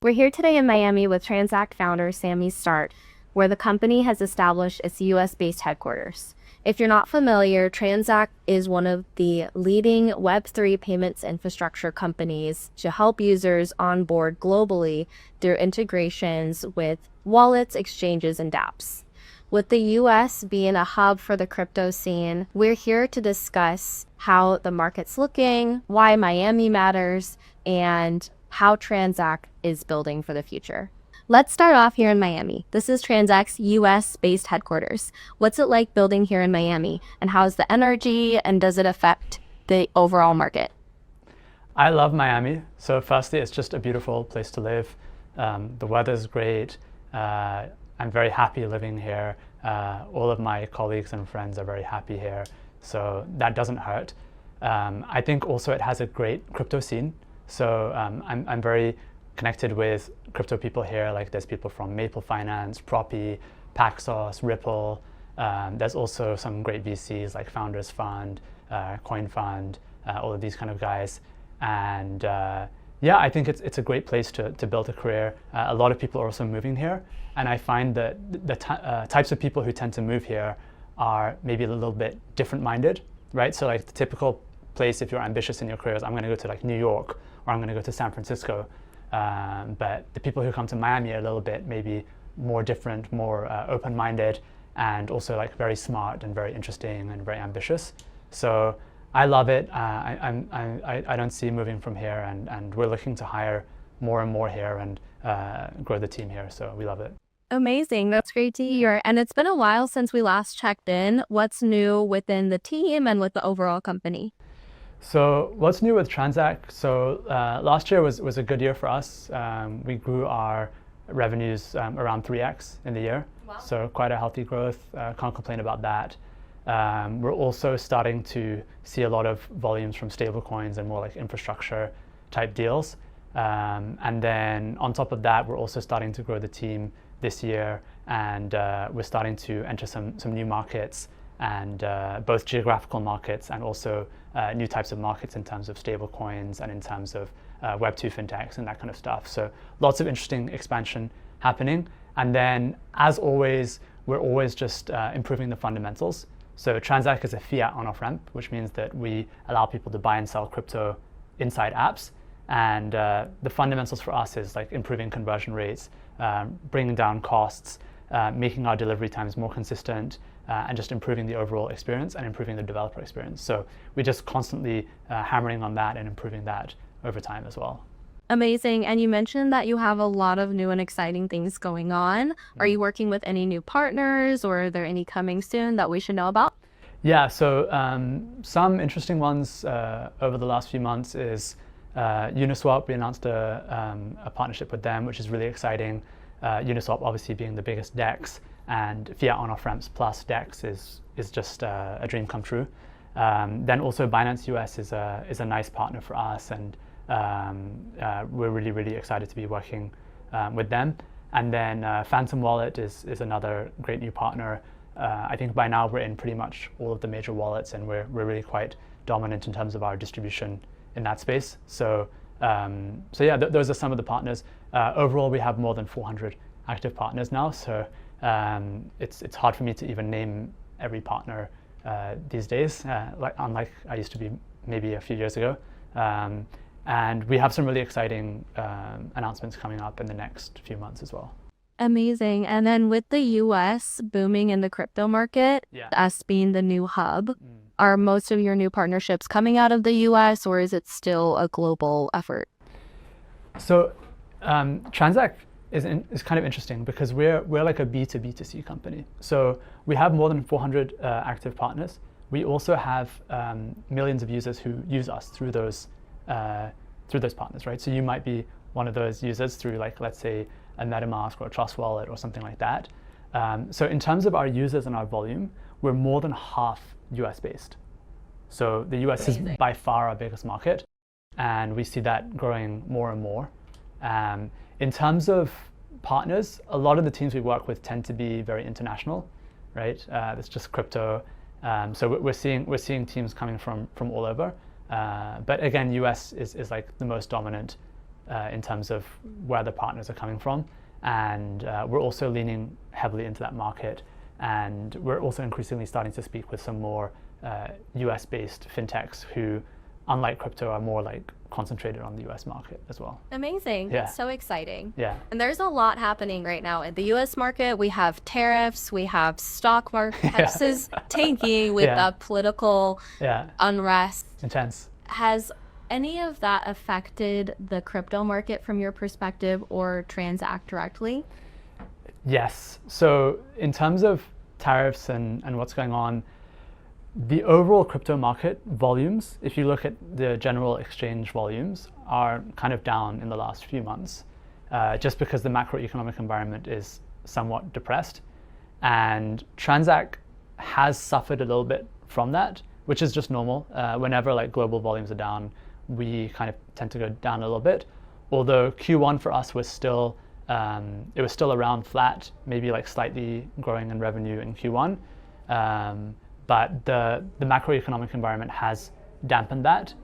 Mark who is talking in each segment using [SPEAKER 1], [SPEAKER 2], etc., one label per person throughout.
[SPEAKER 1] We're here today in Miami with Transak founder Sami Start, where the company has established its US-based headquarters. If you're not familiar, Transak is one of the leading Web3 payments infrastructure companies to help users onboard globally through integrations with wallets, exchanges, and dApps. With the US being a hub for the crypto scene, we're here to discuss how the market's looking, why Miami matters, and how Transak is building for the future. Let's start off here in Miami. This is Transak's US-based headquarters. What's it like building here in Miami, and how's the energy, and does it affect the overall market?
[SPEAKER 2] I love Miami. So firstly, it's just a beautiful place to live. The weather's great. I'm very happy living here. All of my colleagues and friends are very happy here. So that doesn't hurt. I think also it has a great crypto scene. So I'm very connected with crypto people here. Like there's people from Maple Finance, Propi, Paxos, Ripple. There's also some great VCs like Founders Fund, Coin Fund, all of these kind of guys. And yeah, I think it's a great place to build a career. A lot of people are also moving here. And I find that the types of people who tend to move here are maybe a little bit different minded, right? So like the typical place, if you're ambitious in your career, is I'm going to go to like New York or I'm going to go to San Francisco. But the people who come to Miami are a little bit maybe more different, more open-minded, and also like very smart and very interesting and very ambitious. So I love it. I don't see moving from here, and we're looking to hire more and more here and grow the team here. So we love it.
[SPEAKER 1] Amazing. That's great to hear. And it's been a while since we last checked in. What's new within the team and with the overall company?
[SPEAKER 2] So what's new with Transak? So last year was a good year for us. We grew our revenues around 3x in the year. Wow. So quite a healthy growth. Can't complain about that. We're also starting to see a lot of volumes from stablecoins and more like infrastructure type deals. And then on top of that, we're also starting to grow the team this year, and we're starting to enter some new markets, and both geographical markets and also new types of markets in terms of stable coins and in terms of Web2 fintechs and that kind of stuff. So lots of interesting expansion happening. And then, as always, we're always just improving the fundamentals. So Transak is a fiat on-off ramp, which means that we allow people to buy and sell crypto inside apps. And the fundamentals for us is like improving conversion rates, bringing down costs, making our delivery times more consistent, and just improving the overall experience and improving the developer experience. So we're just constantly hammering on that and improving that over time as well.
[SPEAKER 1] Amazing. And you mentioned that you have a lot of new and exciting things going on. Are you working with any new partners, or are there any coming soon that we should know about?
[SPEAKER 2] Yeah, so some interesting ones over the last few months is Uniswap. We announced a partnership with them, which is really exciting. Uniswap obviously being the biggest DEX, and fiat on-off ramps plus DEX is just a dream come true. Then also Binance US is a nice partner for us, and we're really excited to be working with them. And then Phantom Wallet is another great new partner. I think by now we're in pretty much all of the major wallets, and we're really quite dominant in terms of our distribution in that space. So yeah, those are some of the partners. Overall, we have more than 400 active partners now. So it's hard for me to even name every partner these days, unlike I used to be maybe a few years ago. And we have some really exciting announcements coming up in the next few months as well.
[SPEAKER 1] Amazing. And then with the US booming in the crypto market,
[SPEAKER 2] Yeah.
[SPEAKER 1] us being the new hub, are most of your new partnerships coming out of the US, or is it still a global effort?
[SPEAKER 2] So Transak is kind of interesting because we're like a B2B2C company. So we have more than 400 active partners. We also have millions of users who use us through those partners, right? So you might be one of those users through, like, let's say a MetaMask or a Trust Wallet or something like that. So in terms of our users and our volume, we're more than half US based. So the US is by far our biggest market, and we see that growing more and more. In terms of partners, a lot of the teams we work with tend to be very international, right? It's just crypto. So we're seeing teams coming from all over. But again, US is like the most dominant in terms of where the partners are coming from. And we're also leaning heavily into that market. And we're also increasingly starting to speak with some more US-based fintechs who, unlike crypto, are more like concentrated on the US market as well.
[SPEAKER 1] Amazing.
[SPEAKER 2] Yeah.
[SPEAKER 1] So exciting.
[SPEAKER 2] Yeah.
[SPEAKER 1] And there's a lot happening right now in the US market. We have tariffs, we have stock market prices tanking with
[SPEAKER 2] Yeah.
[SPEAKER 1] Political unrest.
[SPEAKER 2] Intense.
[SPEAKER 1] Has any of that affected the crypto market from your perspective or Transak directly?
[SPEAKER 2] Yes. So in terms of tariffs and what's going on, the overall crypto market volumes, if you look at the general exchange volumes, are kind of down in the last few months, just because the macroeconomic environment is somewhat depressed. And Transak has suffered a little bit from that, which is just normal. Whenever like global volumes are down, we kind of tend to go down a little bit. Although Q1 for us was still, it was still around flat, maybe like slightly growing in revenue in Q1. But the macroeconomic environment has dampened that.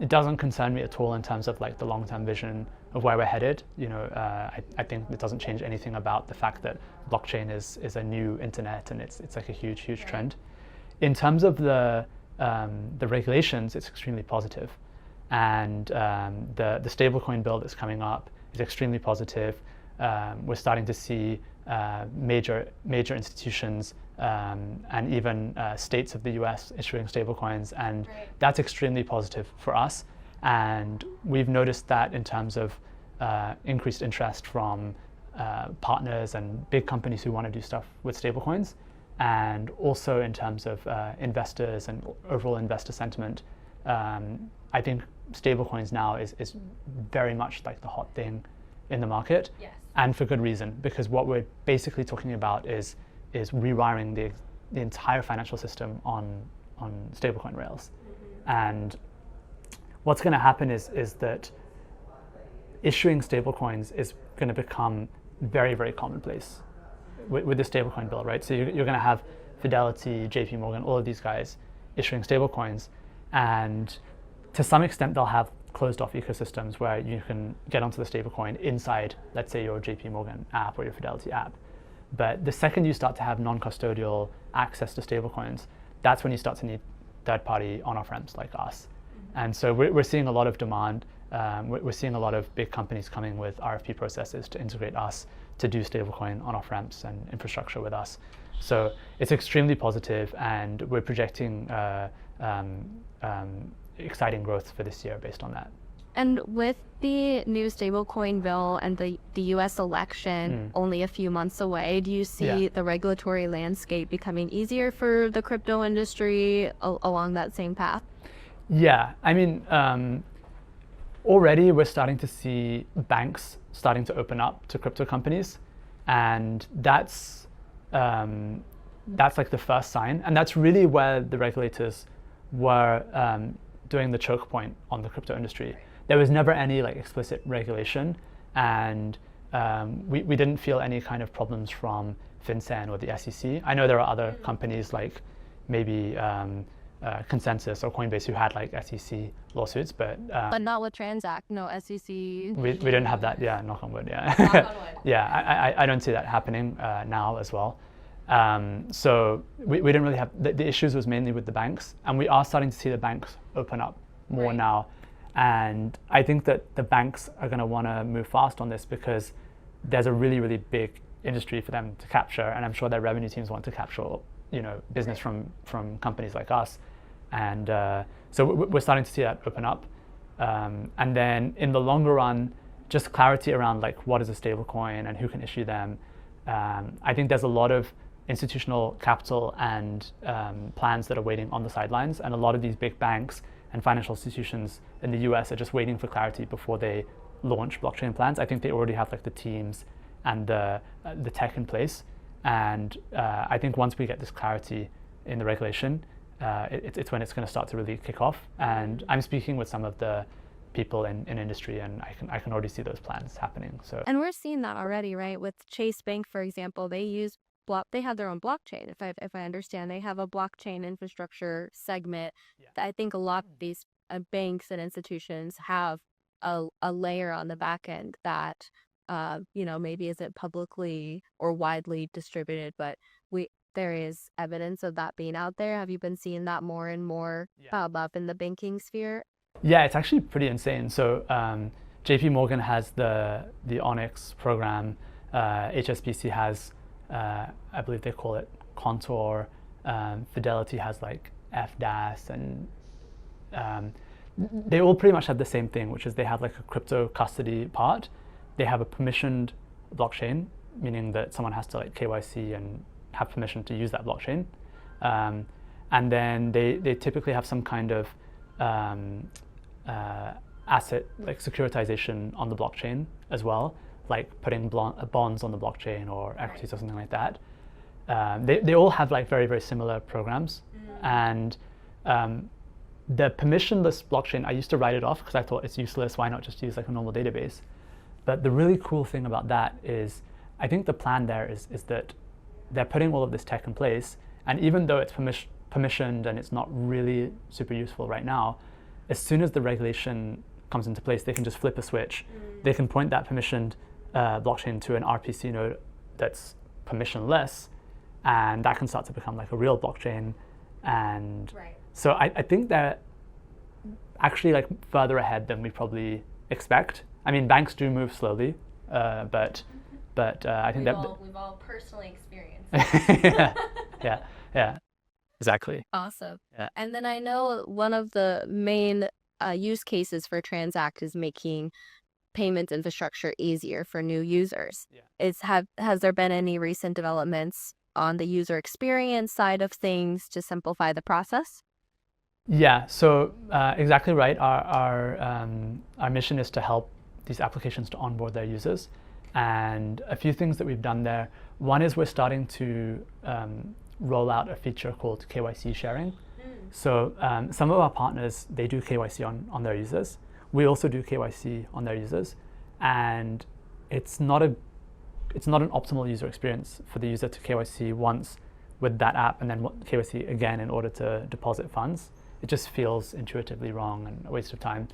[SPEAKER 2] It doesn't concern me at all in terms of like the long-term vision of where we're headed. I think it doesn't change anything about the fact that blockchain is a new internet and it's like a huge trend. In terms of the regulations, it's extremely positive, and the stablecoin bill that's coming up is extremely positive. We're starting to see major institutions and even states of the US issuing stablecoins, and that's extremely positive for us. And we've noticed that in terms of increased interest from partners and big companies who want to do stuff with stablecoins, and also in terms of investors and overall investor sentiment. I think stablecoins now is very much like the hot thing in the market.
[SPEAKER 1] Yes.
[SPEAKER 2] And for good reason, because what we're basically talking about is rewiring the entire financial system on stablecoin rails. And what's going to happen is that issuing stablecoins is going to become very commonplace with the stablecoin bill, right? So you're going to have Fidelity, JP Morgan, all of these guys issuing stablecoins, and to some extent they'll have closed off ecosystems where you can get onto the stablecoin inside, let's say, your JP Morgan app or your Fidelity app. But the second you start to have non-custodial access to stablecoins, that's when you start to need third-party on-off ramps like us. And so we're seeing a lot of demand. We're seeing a lot of big companies coming with RFP processes to integrate us to do stablecoin on-off ramps and infrastructure with us. So it's extremely positive, and we're projecting exciting growth for this year based on that.
[SPEAKER 1] And with the new stablecoin bill and the US election only a few months away, do you see the regulatory landscape becoming easier for the crypto industry along that same path?
[SPEAKER 2] Yeah, I mean, already we're starting to see banks starting to open up to crypto companies, and that's like the first sign, and that's really where the regulators were doing the choke point on the crypto industry. There was never any like explicit regulation, and we didn't feel any kind of problems from FinCEN or the SEC. I know there are other companies like maybe Consensus or Coinbase who had like SEC lawsuits, but
[SPEAKER 1] not with Transak, no SEC.
[SPEAKER 2] We didn't have that. Yeah, knock on wood. Yeah,
[SPEAKER 1] Knock on wood.
[SPEAKER 2] Yeah, I don't see that happening now as well. So we didn't really have the issues was mainly with the banks, and we are starting to see the banks open up more now. And I think that the banks are going to want to move fast on this because there's a really big industry for them to capture, and I'm sure their revenue teams want to capture, business from companies like us. And so we're starting to see that open up. And then in the longer run, just clarity around like what is a stablecoin and who can issue them. I think there's a lot of institutional capital and plans that are waiting on the sidelines, and a lot of these big banks and financial institutions in the US are just waiting for clarity before they launch blockchain plans. I think they already have like the teams and the tech in place, and I think once we get this clarity in the regulation, it's when it's going to start to really kick off. And I'm speaking with some of the people in industry, and I can already see those plans happening. So,
[SPEAKER 1] and we're seeing that already, right? With Chase Bank, for example, they have their own blockchain. If I understand, they have a blockchain infrastructure segment that I think a lot of these banks and institutions have a layer on the back end that maybe isn't publicly or widely distributed, but there is evidence of that being out there. Have you been seeing that more and more up in the banking sphere?
[SPEAKER 2] Yeah, it's actually pretty insane. So JP Morgan has the Onyx program. HSBC has, I believe they call it Contour. Fidelity has like FDAS, and they all pretty much have the same thing, which is they have like a crypto custody part. They have a permissioned blockchain, meaning that someone has to like KYC and have permission to use that blockchain. And then they typically have some kind of asset like securitization on the blockchain as well, like putting bonds on the blockchain or equities or something like that. They all have like very, very similar programs. And the permissionless blockchain, I used to write it off because I thought it's useless. Why not just use like a normal database? But the really cool thing about that is, I think the plan there is that they're putting all of this tech in place. And even though it's permissioned and it's not really super useful right now, as soon as the regulation comes into place, they can just flip a switch. They can point that permissioned blockchain to an RPC node that's permissionless, and that can start to become like a real blockchain. And so I think they're actually like further ahead than we probably expect. I mean, banks do move slowly, but I think
[SPEAKER 1] we've all personally experienced.
[SPEAKER 2] yeah, exactly.
[SPEAKER 1] Awesome.
[SPEAKER 2] Yeah.
[SPEAKER 1] And then I know one of the main use cases for Transact is making payments infrastructure easier for new users. Has there been any recent developments on the user experience side of things to simplify the process?
[SPEAKER 2] Yeah, so exactly right. Our mission is to help these applications to onboard their users. And a few things that we've done there. One is we're starting to roll out a feature called KYC sharing. So some of our partners, they do KYC on their users. We also do KYC on their users. And it's not an optimal user experience for the user to KYC once with that app and then KYC again in order to deposit funds. It just feels intuitively wrong and a waste of time.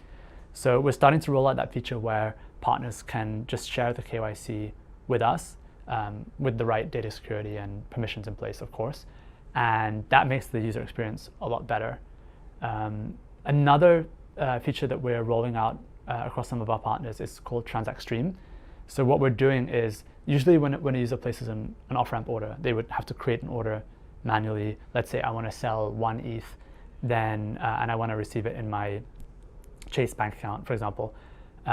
[SPEAKER 2] So we're starting to roll out that feature where partners can just share the KYC with us with the right data security and permissions in place, of course. And that makes the user experience a lot better. Another feature that we're rolling out across some of our partners is called Transak Stream. So what we're doing is, usually when a user places an off-ramp order, they would have to create an order manually. Let's say I want to sell 1 ETH, then and I want to receive it in my Chase bank account, for example.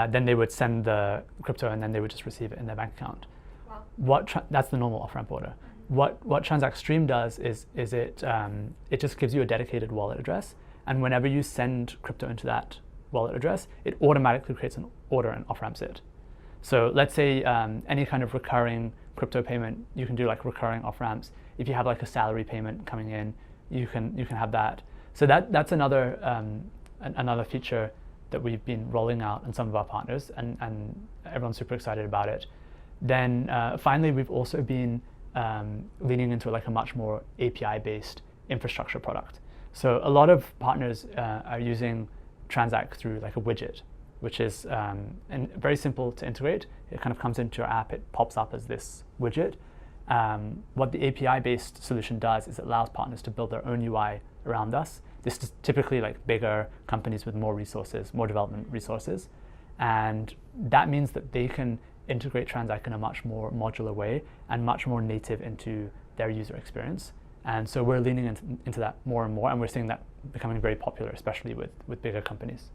[SPEAKER 2] Then they would send the crypto and then they would just receive it in their bank account. Wow. That's the normal off-ramp order. What Transak Stream does is it just gives you a dedicated wallet address, and whenever you send crypto into that wallet address, it automatically creates an order and off-ramps it. So let's say any kind of recurring crypto payment, you can do like recurring off-ramps. If you have like a salary payment coming in, you can have that. So that's another feature that we've been rolling out in some of our partners, and everyone's super excited about it. Then finally, we've also been leaning into like a much more API-based infrastructure product. So a lot of partners are using Transak through like a widget, which is and very simple to integrate. It kind of comes into your app, it pops up as this widget. What the API-based solution does is it allows partners to build their own UI around us. This is typically like bigger companies with more resources, more development resources. And that means that they can integrate Transak in a much more modular way and much more native into their user experience. And so we're leaning into that more and more, and we're seeing that becoming very popular, especially with bigger companies.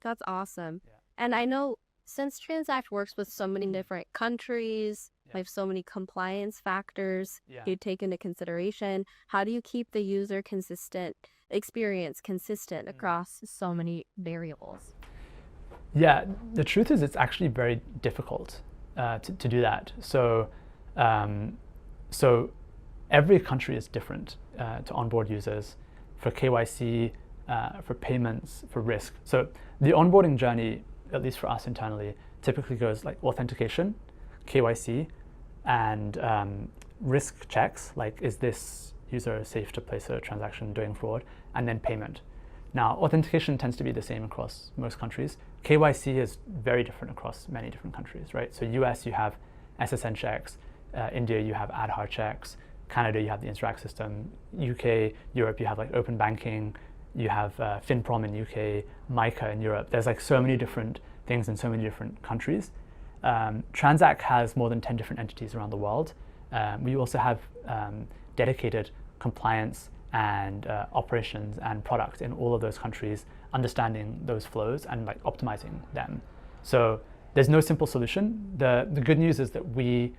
[SPEAKER 1] That's awesome. Yeah. And I know since Transact works with so many different countries, they have so many compliance factors you take into consideration. How do you keep the user experience consistent across so many variables?
[SPEAKER 2] Yeah, the truth is it's actually very difficult to do that. So every country is different to onboard users for KYC, for payments, for risk. So the onboarding journey, at least for us internally, typically goes like authentication, KYC, and risk checks, like is this user safe to place a transaction doing fraud, and then payment. Now, authentication tends to be the same across most countries. KYC is very different across many different countries, right? So US, you have SSN checks. India, you have Aadhaar checks. Canada, you have the Interact system. UK, Europe, you have like open banking. You have FinProm in UK, MICA in Europe. There's like so many different things in so many different countries. Transak has more than 10 different entities around the world. We also have dedicated compliance and operations and product in all of those countries, understanding those flows and like optimizing them. So there's no simple solution. The good news is that we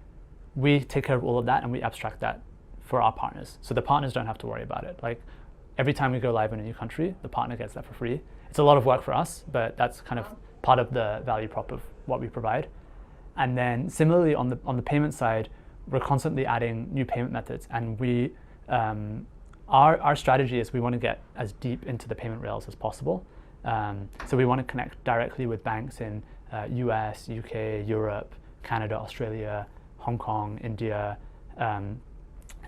[SPEAKER 2] take care of all of that and we abstract that for our partners. So the partners don't have to worry about it. Like every time we go live in a new country, the partner gets that for free. It's a lot of work for us, but that's kind of part of the value prop of what we provide. And then similarly on the payment side, we're constantly adding new payment methods, and we our strategy is we want to get as deep into the payment rails as possible. So we want to connect directly with banks in US, UK, Europe, Canada, Australia, Hong Kong, India,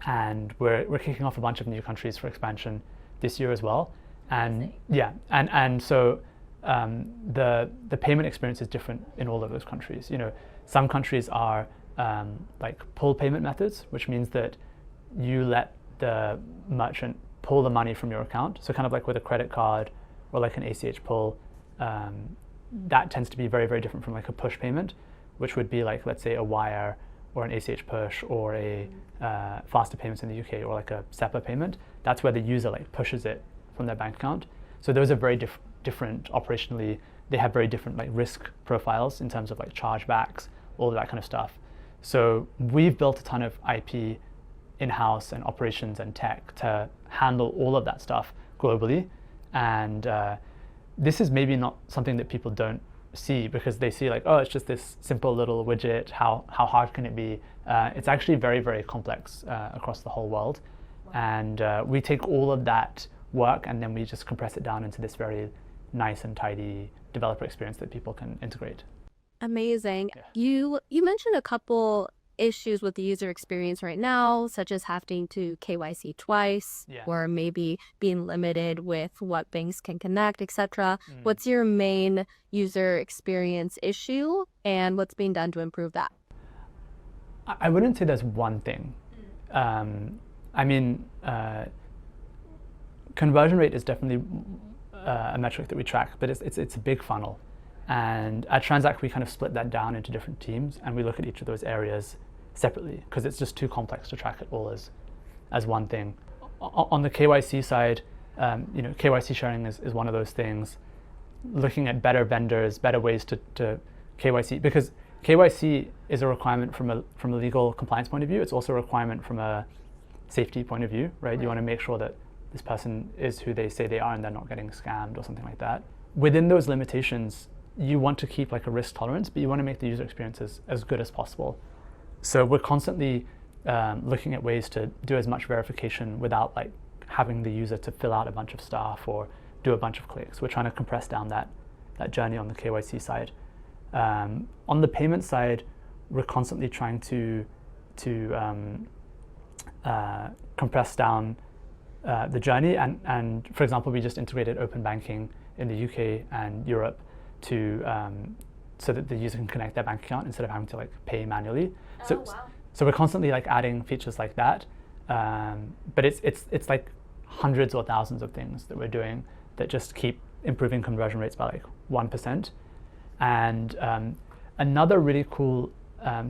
[SPEAKER 2] and we're kicking off a bunch of new countries for expansion this year as well. And yeah, and so the payment experience is different in all of those countries. You know, some countries are like pull payment methods, which means that you let the merchant pull the money from your account. So kind of like with a credit card or like an ACH pull, that tends to be very, very different from like a push payment, which would be like, let's say, a wire or an ACH push or a faster payments in the UK or like a SEPA payment. That's where the user like pushes it from their bank account. So those are very different operationally. They have very different like risk profiles in terms of like chargebacks, all of that kind of stuff. So we've built a ton of IP in-house and operations and tech to handle all of that stuff globally. And this is maybe not something that people don't see because they see like, oh, it's just this simple little widget. How hard can it be? It's actually very, very complex across the whole world. Wow. And we take all of that work and then we just compress it down into this very nice and tidy developer experience that people can integrate.
[SPEAKER 1] Amazing. Yeah. You mentioned a couple issues with the user experience right now, such as having to KYC twice, or maybe being limited with what banks can connect, etc. What's your main user experience issue and what's being done to improve that?
[SPEAKER 2] I wouldn't say there's one thing. I mean, conversion rate is definitely a metric that we track, but it's a big funnel. And at Transak, we kind of split that down into different teams, and we look at each of those areas separately because it's just too complex to track it all as one thing. On the KYC side, you know, KYC sharing is one of those things. Looking at better vendors, better ways to KYC, because KYC is a requirement from a legal compliance point of view. It's also a requirement from a safety point of view, right? You want to make sure that this person is who they say they are and they're not getting scammed or something like that. Within those limitations, you want to keep like a risk tolerance, but you want to make the user experience as good as possible. So we're constantly looking at ways to do as much verification without like having the user to fill out a bunch of stuff or do a bunch of clicks. We're trying to compress down that journey on the KYC side. On the payment side, we're constantly trying to compress down the journey. And for example, we just integrated open banking in the UK and Europe to so that the user can connect their bank account instead of having to like pay manually. So we're constantly like adding features like that, but it's like hundreds or thousands of things that we're doing that just keep improving conversion rates by like 1%. And another really cool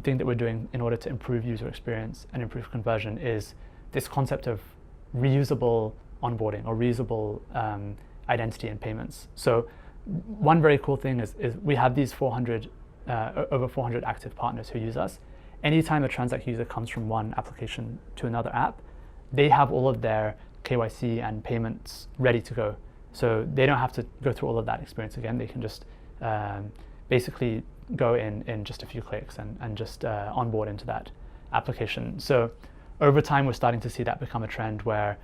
[SPEAKER 2] thing that we're doing in order to improve user experience and improve conversion is this concept of reusable onboarding or reusable identity and payments. So one very cool thing is we have these over 400 active partners who use us. Anytime a Transak user comes from one application to another app, they have all of their KYC and payments ready to go. So they don't have to go through all of that experience again. They can just basically go in just a few clicks and just onboard into that application. So over time, we're starting to see that become a trend where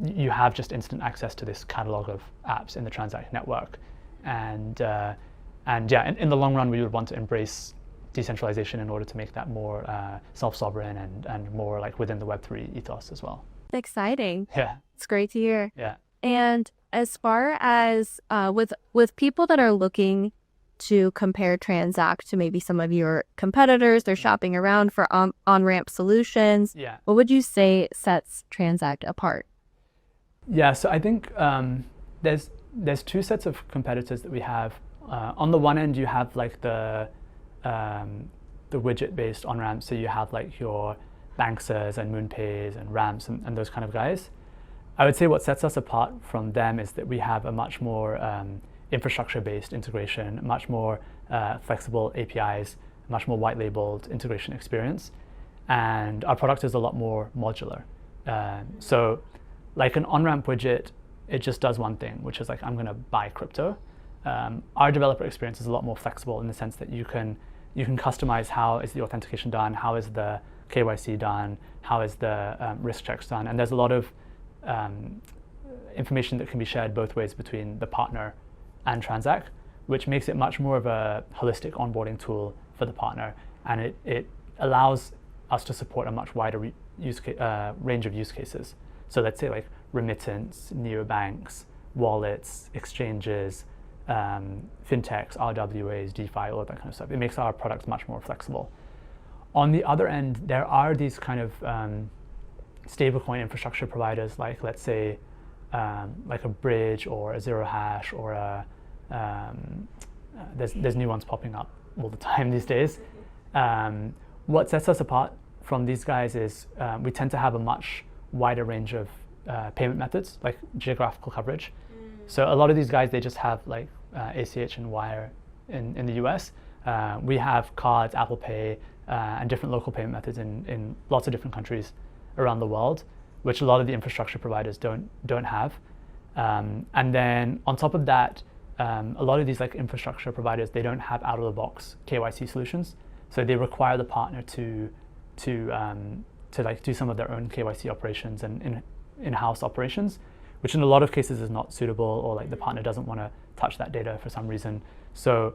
[SPEAKER 2] you have just instant access to this catalog of apps in the Transak network. And yeah, in the long run, we would want to embrace decentralization in order to make that more self-sovereign and more like within the Web3 ethos as well.
[SPEAKER 1] Exciting.
[SPEAKER 2] Yeah.
[SPEAKER 1] It's great to hear.
[SPEAKER 2] Yeah.
[SPEAKER 1] And as far as with people that are looking to compare Transak to maybe some of your competitors, they're shopping around for on-ramp solutions.
[SPEAKER 2] Yeah.
[SPEAKER 1] What would you say sets Transak apart?
[SPEAKER 2] Yeah, so I think there's two sets of competitors that we have. On the one end, you have like the widget-based on-ramps. So you have like your Banksers and MoonPays and Ramps and those kind of guys. I would say what sets us apart from them is that we have a much more infrastructure-based integration, much more flexible APIs, much more white-labeled integration experience, and our product is a lot more modular. So like an on-ramp widget, it just does one thing, which is like, I'm going to buy crypto. Our developer experience is a lot more flexible in the sense that you can customize how is the authentication done, how is the KYC done, how is the risk checks done, and there's a lot of information that can be shared both ways between the partner and Transak, which makes it much more of a holistic onboarding tool for the partner, and it allows us to support a much wider range of use cases. So let's say like remittance, neobanks, wallets, exchanges, fintechs, RWAs, DeFi, all of that kind of stuff. It makes our products much more flexible. On the other end, there are these kind of stablecoin infrastructure providers, like let's say like a Bridge or a Zero Hash or a there's new ones popping up all the time these days. What sets us apart from these guys is we tend to have a much wider range of payment methods, like geographical coverage. So a lot of these guys, they just have like ACH and wire in the US. We have cards, Apple Pay, and different local payment methods in lots of different countries around the world, which a lot of the infrastructure providers don't have. And then on top of that, a lot of these like infrastructure providers, they don't have out-of-the-box KYC solutions, so they require the partner to like do some of their own KYC operations and in-house operations, which in a lot of cases is not suitable, or like the partner doesn't want to touch that data for some reason. So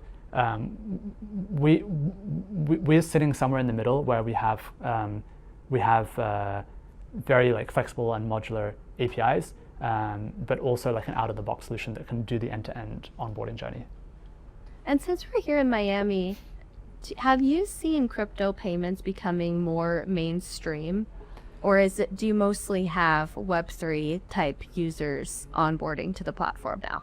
[SPEAKER 2] we're sitting somewhere in the middle where we have very like flexible and modular APIs, but also like an out-of-the-box solution that can do the end-to-end onboarding journey.
[SPEAKER 1] And since we're here in Miami, have you seen crypto payments becoming more mainstream? Or do you mostly have Web3 type users onboarding to the platform now?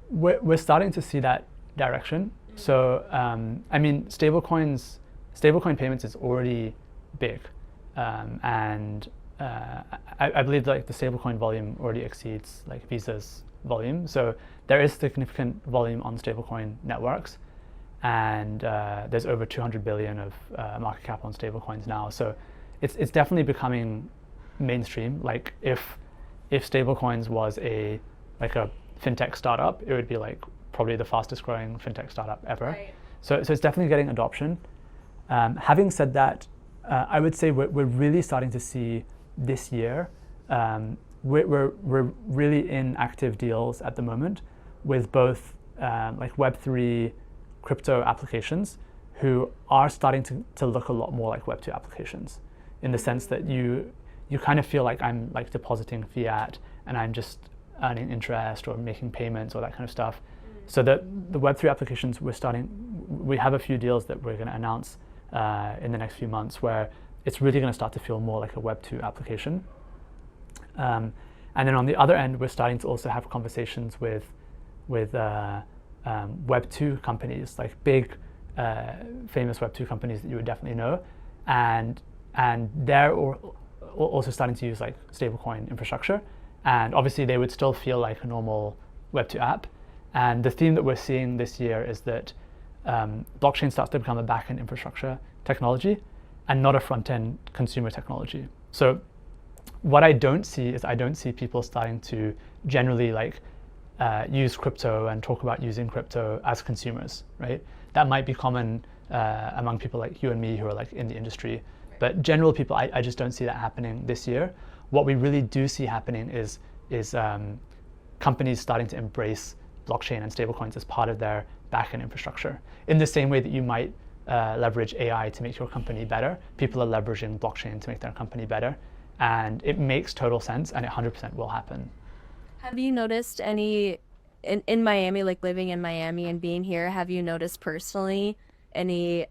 [SPEAKER 2] We're starting to see that direction. So, I mean, stablecoin payments is already big. And I believe like the stablecoin volume already exceeds like Visa's volume. So there is significant volume on stablecoin networks. And there's over 200 billion of market cap on stablecoins now. So it's definitely becoming mainstream. Like if stablecoins was a fintech startup, it would be like probably the fastest growing fintech startup ever.
[SPEAKER 1] Right.
[SPEAKER 2] So it's definitely getting adoption. Having said that, I would say we're really starting to see this year. We're really in active deals at the moment with both like Web3 crypto applications who are starting to look a lot more like Web2 applications, in the sense that you kind of feel like I'm like depositing fiat and I'm just earning interest or making payments or that kind of stuff. So the Web3 applications we have a few deals that we're going to announce in the next few months where it's really going to start to feel more like a Web2 application. And then on the other end, we're starting to also have conversations with Web2 companies, like big famous Web2 companies that you would definitely know, and they're also starting to use like stablecoin infrastructure, and obviously they would still feel like a normal Web2 app. And the theme that we're seeing this year is that blockchain starts to become a back-end infrastructure technology and not a front-end consumer technology. So what I don't see people starting to generally like use crypto and talk about using crypto as consumers, right? That might be common among people like you and me who are like in the industry, but general people, I just don't see that happening this year. What we really do see happening is companies starting to embrace blockchain and stablecoins as part of their backend infrastructure. In the same way that you might leverage AI to make your company better, people are leveraging blockchain to make their company better, and it makes total sense, and it 100% will happen.
[SPEAKER 1] Have you noticed any in Miami, like living in Miami and being here, have you noticed personally any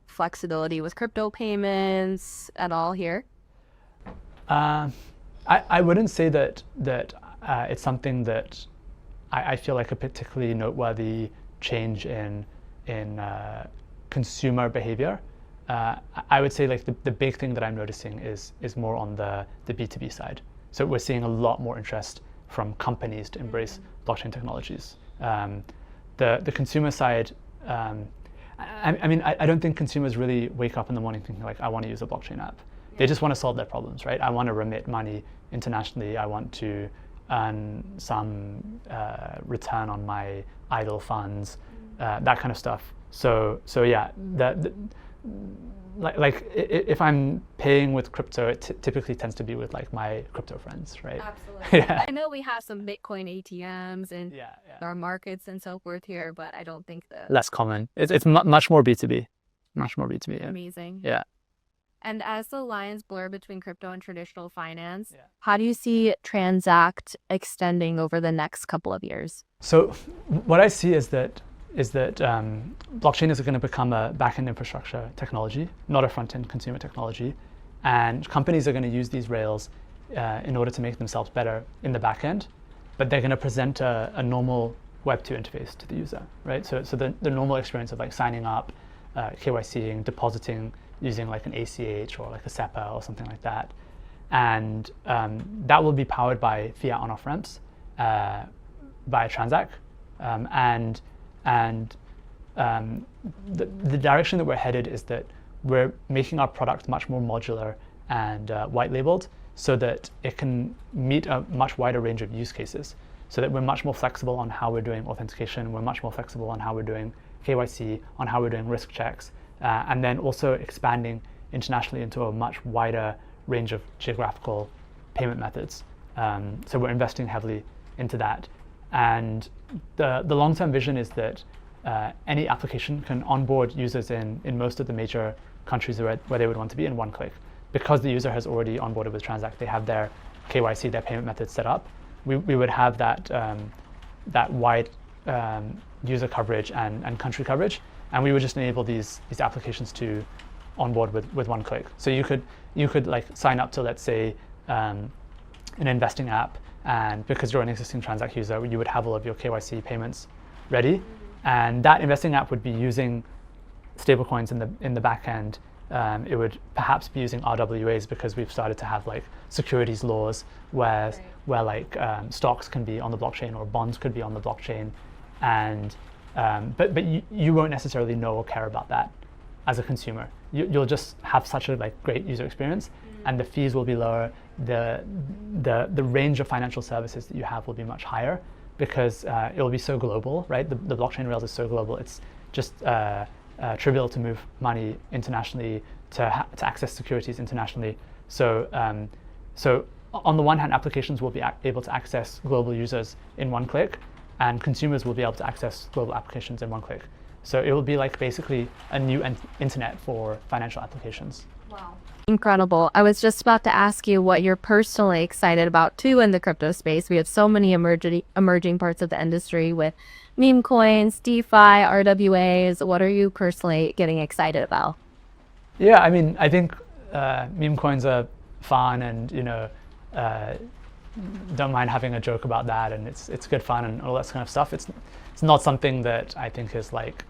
[SPEAKER 1] flexibility with crypto payments at all here?
[SPEAKER 2] Um, I wouldn't say that it's something that I feel like a particularly noteworthy change in consumer behavior. I would say like the big thing that I'm noticing is more on the B2B side. So we're seeing a lot more interest from companies to embrace blockchain technologies. The consumer side, I mean, I don't think consumers really wake up in the morning thinking like, I want to use a blockchain app. They just want to solve their problems, right? I want to remit money internationally. I want to earn some return on my idle funds, that kind of stuff. So yeah, if I'm paying with crypto, it typically tends to be with like my crypto friends, right?
[SPEAKER 1] Absolutely.
[SPEAKER 2] Yeah.
[SPEAKER 1] I know we have some Bitcoin ATMs and
[SPEAKER 2] Yeah, yeah.
[SPEAKER 1] our markets and so forth here, but I don't think that
[SPEAKER 2] Less common. It's much more B2B. Much more B2B. Yeah.
[SPEAKER 1] amazing.
[SPEAKER 2] Yeah.
[SPEAKER 1] And as the lines blur between crypto and traditional finance,
[SPEAKER 2] Yeah.
[SPEAKER 1] how do you see Transact extending over the next couple of years?
[SPEAKER 2] So what I see is that blockchain is going to become a back-end infrastructure technology, not a front-end consumer technology, and companies are going to use these rails in order to make themselves better in the back end, but they're going to present a normal Web2 interface to the user, right? So the normal experience of like signing up, KYCing, depositing using like an ACH or like a SEPA or something like that, and that will be powered by fiat on-off ramps, by Transak, and the direction that we're headed is that we're making our product much more modular and white labeled so that it can meet a much wider range of use cases, so that we're much more flexible on how we're doing authentication, we're much more flexible on how we're doing KYC, on how we're doing risk checks, and then also expanding internationally into a much wider range of geographical payment methods. So we're investing heavily into that. And the long-term vision is that any application can onboard users in most of the major countries where they would want to be in one click. Because the user has already onboarded with Transact, they have their KYC, their payment methods set up. We would have that wide user coverage and country coverage, and we would just enable these applications to onboard with one click. So you could like sign up to, let's say, an investing app, and because you're an existing Transact user, you would have all of your KYC payments ready, and that investing app would be using stablecoins in the back end. It would perhaps be using RWAs because we've started to have like securities laws where like stocks can be on the blockchain or bonds could be on the blockchain, and but you won't necessarily know or care about that as a consumer. You'll just have such a like great user experience, and the fees will be lower. The range of financial services that you have will be much higher because it will be so global, right? The blockchain rails is so global. It's just trivial to move money internationally, to access securities internationally. So on the one hand, applications will be able to access global users in one click, and consumers will be able to access global applications in one click. So it will be like basically a new internet for financial applications.
[SPEAKER 1] Wow. Incredible. I was just about to ask you what you're personally excited about too in the crypto space. We have so many emerging parts of the industry with meme coins, DeFi, RWAs. What are you personally getting excited about?
[SPEAKER 2] Yeah, I mean, I think meme coins are fun, and don't mind having a joke about that, and it's good fun and all that kind of stuff. It's not something that I think is like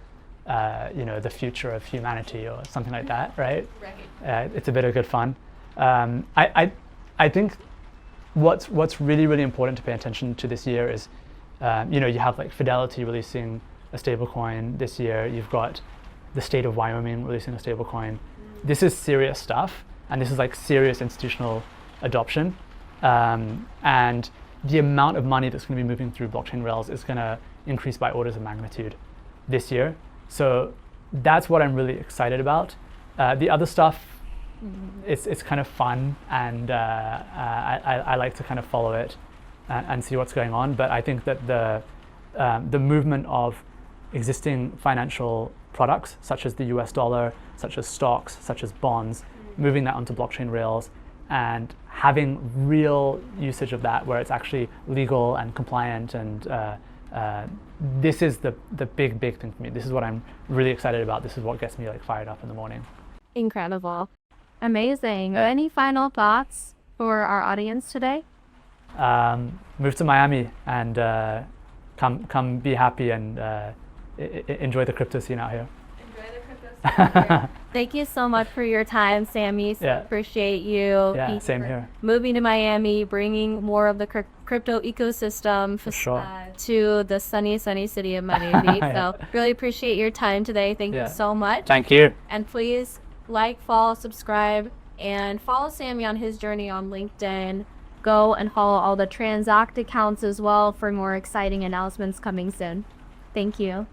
[SPEAKER 2] the future of humanity or something like that, right? Right. It's a bit of good fun. I think what's really important to pay attention to this year is you have like Fidelity releasing a stablecoin this year. You've got the state of Wyoming releasing a stablecoin. This is serious stuff, and this is like serious institutional adoption. And the amount of money that's going to be moving through blockchain rails is going to increase by orders of magnitude this year. So that's what I'm really excited about. The other stuff, it's kind of fun, and I like to kind of follow it and see what's going on. But I think that the movement of existing financial products, such as the US dollar, such as stocks, such as bonds, moving that onto blockchain rails and having real usage of that where it's actually legal and compliant, and this is the big thing for me. This is what I'm really excited about. This is what gets me like fired up in the morning.
[SPEAKER 1] Incredible. Amazing. Any final thoughts for our audience today?
[SPEAKER 2] Move to Miami and come be happy and enjoy the crypto scene out here.
[SPEAKER 1] Thank you so much for your time, Sami.
[SPEAKER 2] Yeah.
[SPEAKER 1] Appreciate you.
[SPEAKER 2] Yeah, same here.
[SPEAKER 1] Moving to Miami, bringing more of the crypto ecosystem to the sunny city of Miami.
[SPEAKER 2] Yeah.
[SPEAKER 1] So really appreciate your time today. Thank you so much.
[SPEAKER 2] Thank you.
[SPEAKER 1] And please like, follow, subscribe, and follow Sami on his journey on LinkedIn. Go and follow all the Transak accounts as well for more exciting announcements coming soon. Thank you.